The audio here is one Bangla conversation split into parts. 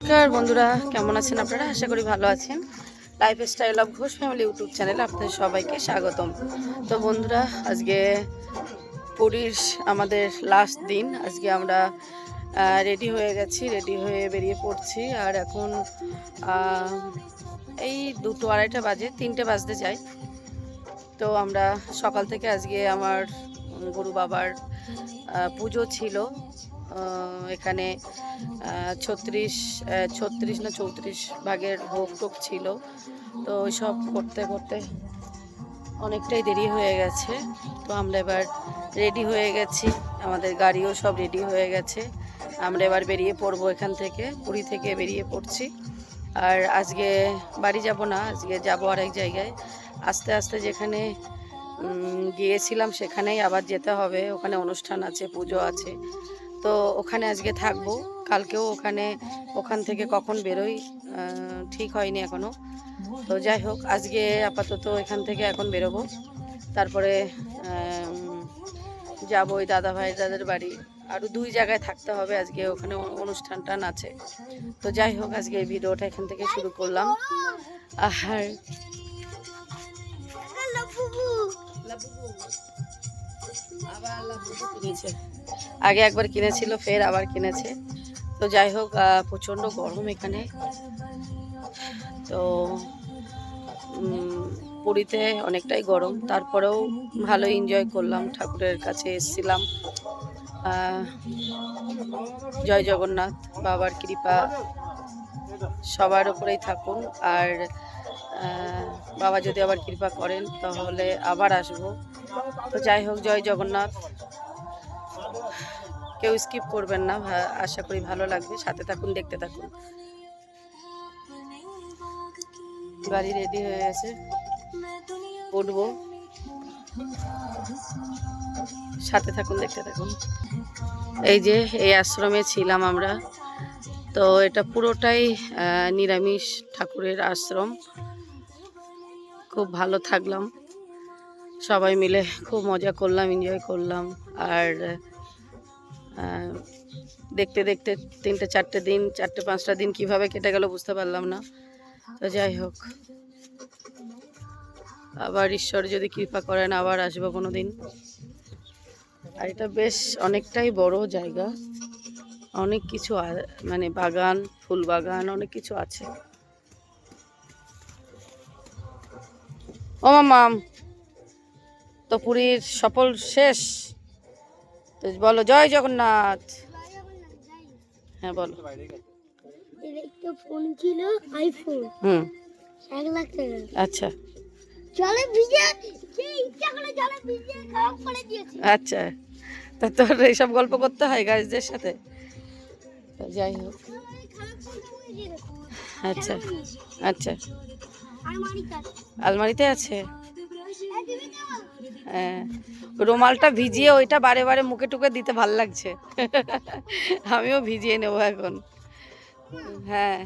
নমস্কার বন্ধুরা, কেমন আছেন আপনারা? আশা করি ভালো আছেন। Lifestyle of Ghosh family YouTube চ্যানেলে আপনাদের সবাইকে স্বাগতম। তো বন্ধুরা, আজকে পুরীর আমাদের লাস্ট দিন। আজকে আমরা রেডি হয়ে গেছি, রেডি হয়ে বেরিয়ে পড়ছি। আর এখন এই 2-2-2:30 বাজে, 3টে বাজতে যাই। তো আমরা সকাল থেকে আজকে আমার গুরু বাবার পুজো ছিল এখানে। 36 না 34 ভাগের ভোগ টোক ছিল। তো ওই সব করতে করতে অনেকটাই দেরি হয়ে গেছে। তো আমরা এবার রেডি হয়ে গেছি, আমাদের গাড়িও সব রেডি হয়ে গেছে। আমরা এবার বেরিয়ে পড়বো এখান থেকে, পুরী থেকে বেরিয়ে পড়ছি। আর আজকে বাড়ি যাব না, আজকে যাব আরেক জায়গায়। আস্তে আস্তে যেখানে গিয়েছিলাম সেখানেই আবার যেতে হবে। ওখানে অনুষ্ঠান আছে, পুজো আছে। তো ওখানে আজকে থাকবো, কালকেও ওখান থেকে কখন বেরোই ঠিক হয়নি এখনও। তো যাই হোক, আজকে আপাতত এখান থেকে এখন বেরোবো। তারপরে যাবো ওই দাদাদের বাড়ি। আরও 2 জায়গায় থাকতে হবে আজকে, ওখানে অনুষ্ঠানটা আছে। তো যাই হোক, আজকে এই ভিডিওটা এখান থেকে শুরু করলাম। আর আগে একবার কিনেছিল, ফের আবার কিনেছে। তো যাই হোক, প্রচণ্ড গরম এখানে। তো পুরীতে অনেকটাই গরম, তারপরেও ভালো এনজয় করলাম। ঠাকুরের কাছে এসেছিলাম। জয় জগন্নাথ, বাবার কৃপা সবার উপরেই থাকুন। আর বাবা যদি আবার কৃপা করেন তাহলে আবার আসবো। তো যাই হোক, জয় জগন্নাথ। কেউ স্কিপ করবেন না, আশা করি ভালো লাগবে। সাথে থাকুন, দেখতে থাকুন। গাড়ি রেডি হয়ে গেছে, উঠবো। সাথে থাকুন, দেখতে থাকুন। এই যে এই আশ্রমে ছিলাম আমরা। তো এটা পুরোটাই নিরামিষ ঠাকুরের আশ্রম। খুব ভালো থাকলাম, সবাই মিলে খুব মজা করলাম, এনজয় করলাম। আর দেখতে দেখতে 3-4টে দিন, 4-5টা দিন কিভাবে কেটে গেল বুঝতে পারলাম না। তো যাই হোক, আবার ঈশ্বর যদি কৃপা করেন আবার আসবো কোনো দিন। আর এটা বেশ অনেকটাই বড় জায়গা, অনেক কিছু মানে বাগান, ফুল বাগান, অনেক কিছু আছে। ও মাম, তো পুরীর সফল শেষ। তো বলো জয় জগন্নাথ। হ্যাঁ বলো। একটা ফোন ছিল, আইফোন। 1 লাখ টাকা। আচ্ছা, জলে ভিজে ইচ্ছা করে জলে ভিজে খারাপ করে দিয়েছে। আচ্ছা, তা তোর এইসব গল্প করতে হয় গাইজদের সাথে। যাই হোক, আচ্ছা আচ্ছা, আলমারিতে আছে। হ্যাঁ, রুমালটা ভিজিয়ে ওইটা বারে বারে মুখে টুকে দিতে ভাল লাগছে। আমিও ভিজিয়ে নেবো এখন। হ্যাঁ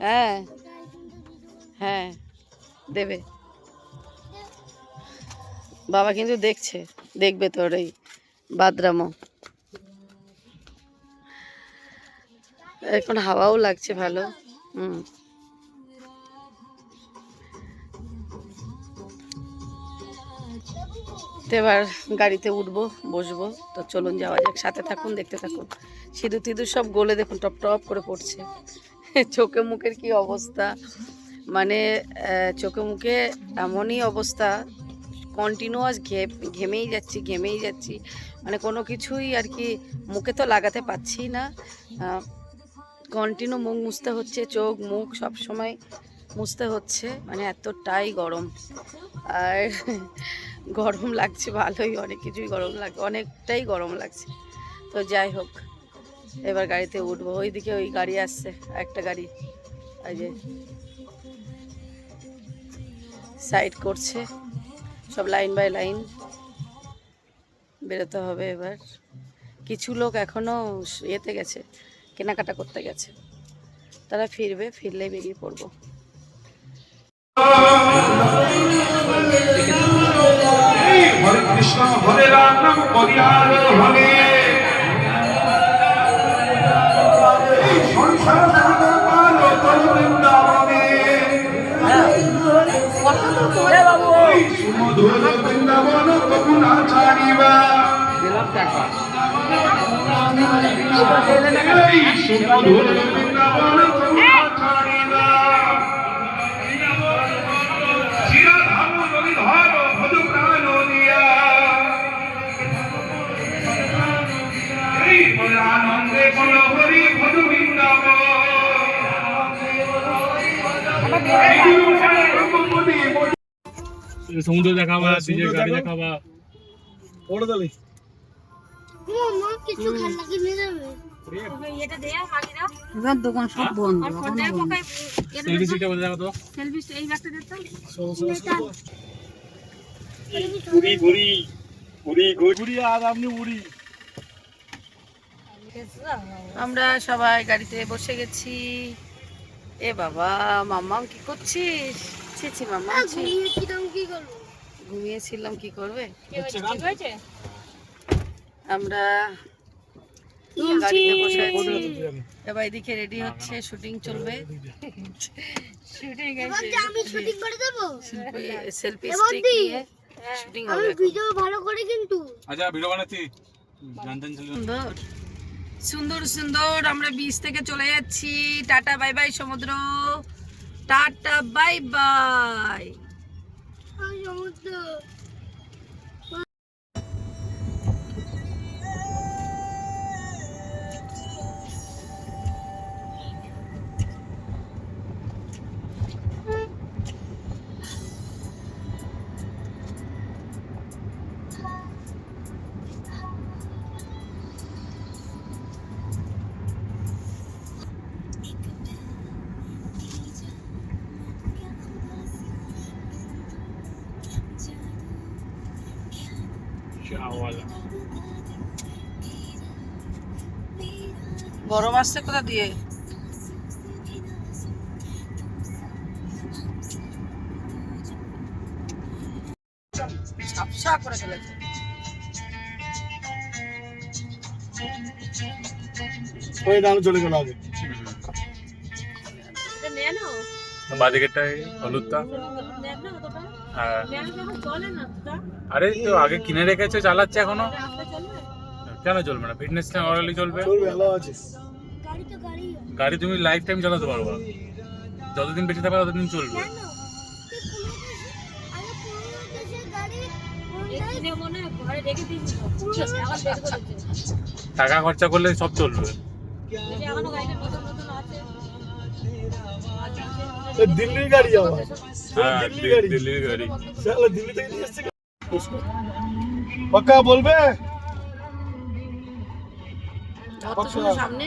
হ্যাঁ হ্যাঁ, দেবে। বাবা কিন্তু দেখবে তোর এই বাদরামো। এখন হাওয়াও লাগছে ভালো। তো এবার গাড়িতে উঠবো, বসবো। তো চলুন যাওয়া যাক, সাথে থাকুন, দেখতে থাকুন। সিঁদুর টিঁদুর সব গলে দেখুন টপ টপ করে পড়ছে। চোখে মুখের কি অবস্থা, মানে চোখে মুখে এমনই অবস্থা, কন্টিনিউয়াস ঘেমেই যাচ্ছি। মানে কোনো কিছুই আর কি মুখে তো লাগাতে পারছি না। কন্টিনিউ মুখ মুছতে হচ্ছে, চোখ মুখ সব সময় মুছতে হচ্ছে, মানে এতটাই গরম। আর গরম লাগছে ভালোই, অনেক কিছুই গরম লাগছে, অনেকটাই গরম লাগছে। তো যাই হোক, এবার গাড়িতে উঠবো। ওইদিকে ওই গাড়ি আসছে, একটা গাড়ি এই যে সাইড করছে, সব লাইন বাই লাইন বেরোতে হবে। এবার কিছু লোক এখনও ইয়েতে গেছে, কেনাকাটা করতে গেছে, তারা ফিরবে, ফিরলেই বেরিয়ে পড়বো। হরে কৃষ্ণ হরে রাম হরে হরে এই সুমধুর বৃন্দাবন তোমরা ছাড়িনা শিরাধাম নদীধর ভজ প্রাণ দিয়া এই বলে আনন্দে বল হরি ভজ বৃন্দাবন সমুদ্র দেখাবা, নিজের গাড়ি দেখাবা। মামা কিছু খেলনা কিনে দেবে এবার দোকান সব বন্ধ। সেলফি স্টিকটা বলে দেখো তো। আমরা সবাই গাড়িতে বসে গেছি। এ বাবা, মাম্মাম কি করছিস? ছি মাম্মা, ঘুমিয়েছিলাম কি করবো ঘুমিয়েছিলাম, কি করবে? আমরা গাড়িতে বসে আছি। এবার এদিকে রেডি হচ্ছে, শুটিং চলবে। এবার যে আমি শুটিং করে দেবো সেলফি এবার স্টিক দি। নিয়ে শুটিং আমি হবে। ভিডিও ভালো করে কিন্তু আচ্ছা ভিডিও বানাচ্ছি, জানতেন ছিল। সুন্দর সুন্দর সুন্দর আমরা বিচ থেকে চলে যাচ্ছি। টাটা বাই বাই সমুদ্র, টাটা বাই বাই। আমি সমুদ্র গরম আসছে কোথা দিয়ে? ঝাপসা করে ফেলেছে। চলে গেল আগে বাদিকেরটাই হলুদটা। হ্যাঁ। আরে তো আগে কিনে রেখেছে, চালাচ্ছে এখনো। কেন চলবে না? ফিটনেস অরালি চলবে। ভালো আছে গাড়ি তো গাড়ি গাড়ি তুমি লাইফ টাইম চালাতে পারবা, যতদিন বেঁচে থাকবে ততদিন চলবে। টাকা খরচা করলে সব চলবে। দিল্লির গাড়ি আবার হ্যাঁ, দিল্লির গাড়ি দিল্লির গাড়ি। শালা দিল্লি থেকে নিয়ে এসেছে পাক্কা বলবে যত শুধু সামনে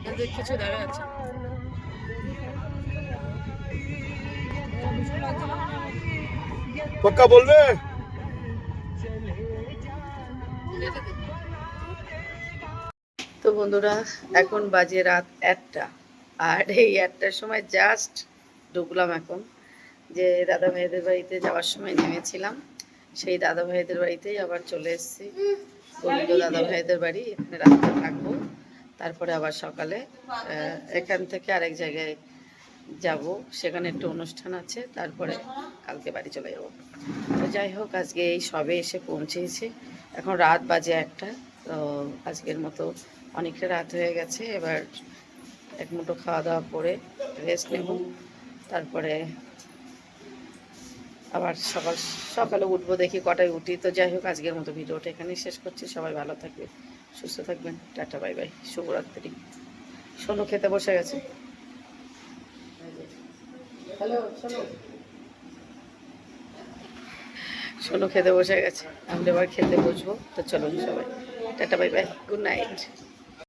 এদের কিছু দেখা যাচ্ছে। পাক্কা বলবে তো বন্ধুরা, এখন বাজে রাত 1টা, আর এই 1টার সময় জাস্ট ঢুকলাম এখন। যে দাদা ভাইদের বাড়িতে যাওয়ার সময় নেমেছিলাম, সেই দাদা ভাইদের বাড়িতেই আবার চলে এসেছি। গোবিন্দ দাদা ভাইদের বাড়ি, এখানে রাত্রে থাকবো। তারপরে আবার সকালে এখান থেকে আরেক জায়গায় যাব, সেখানে একটু অনুষ্ঠান আছে, তারপরে কালকে বাড়ি চলে যাব। তো যাই হোক, আজকে এই সবে এসে পৌঁছেছি। এখন রাত বাজে 1টা। তো আজকের মতো অনেকটা রাত হয়ে গেছে। এবার এক মুঠো খাওয়া দাওয়া করে রেস্ট নেব, তারপরে আবার সকালে উঠবো, দেখি কটায় উঠি। তো যাই হোক, আজকের মতো ভিডিওটা এখানেই শেষ করছি। সবাই ভালো থাকবে, সুস্থ থাকবেন। টাটা বাই বাই, শুভরাত্রি। সোনু খেতে বসে গেছে। হ্যালো সোনু, সোনু খেতে বসে গেছে। আমরা এবার খেতে বসবো। তো চলুন সবাই, tata bye bye, good night.